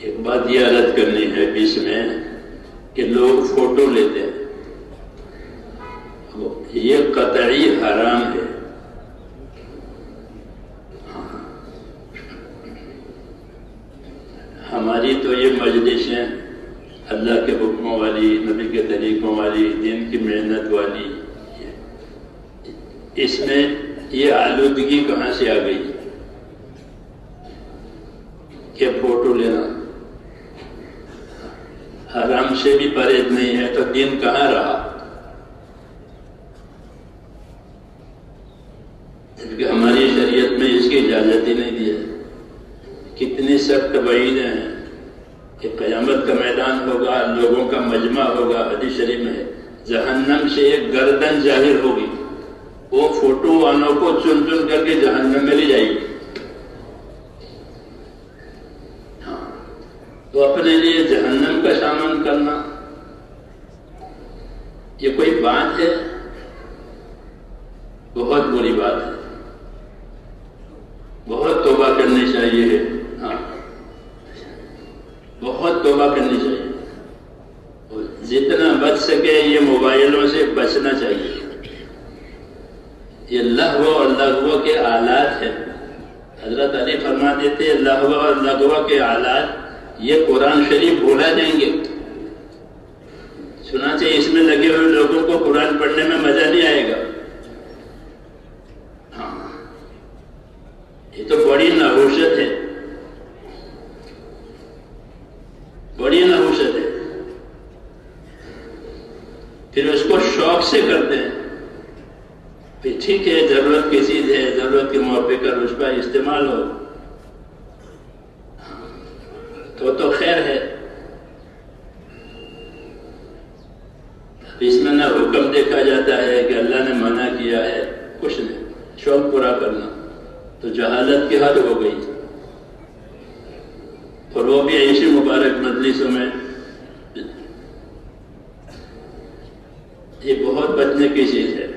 ایک بات یہ عرض کرنی ہے اس میں کہ لوگ فوٹو لیتے ہیں، یہ قطعی حرام ہے۔ ہماری تو یہ مجلسیں اللہ کے حکموں والی، نبی کے طریقوں والی، دین کی محنت والی، اس میں یہ آلودگی کہاں سے آ گئی کہ فوٹو لینا حرام سے بھی پرہیز نہیں ہے تو دین کہاں رہا؟ کیونکہ ہماری شریعت میں اس کی اجازت ہی نہیں دی ہے۔ کتنی سخت وعیدیں ہیں کہ قیامت کا میدان ہوگا، لوگوں کا مجمع ہوگا، حدیث شریف میں ہے، جہنم سے ایک گردن ظاہر ہوگی، وہ فوٹو والوں کو چن چن کر کے جہنم میں لے جائے گی۔ تو اپنے لیے جہنم کا سامان کرنا یہ کوئی بات ہے؟ بہت بری بات ہے، بہت توبہ کرنی چاہیے ہے، ہاں بہت توبہ کرنی چاہیے، اور جتنا بچ سکے یہ موبائلوں سے بچنا چاہیے۔ یہ لہو اور لغو کے آلات ہیں۔ حضرت علی فرما دیتے ہیں لہو اور لغو کے آلات یہ قرآن شریف بھولا جائیں گے، چنانچہ اس میں لگے ہوئے لوگوں کو قرآن پڑھنے میں مزہ نہیں آئے گا۔ ہاں یہ تو بڑی نحوست ہے، بڑی نحوست ہے۔ پھر اس کو شوق سے کرتے ہیں، پھر ٹھیک ہے ضرورت کی چیز ہے، ضرورت کے موقع پر اس کا استعمال ہو تو خیر ہے۔ اس میں نہ حکم دیکھا جاتا ہے کہ اللہ نے منع کیا ہے، کچھ نہیں، شوق پورا کرنا، تو جہالت کی حد ہو گئی۔ اور وہ بھی ایسی مبارک مجلسوں میں، یہ بہت بچنے کی چیز ہے۔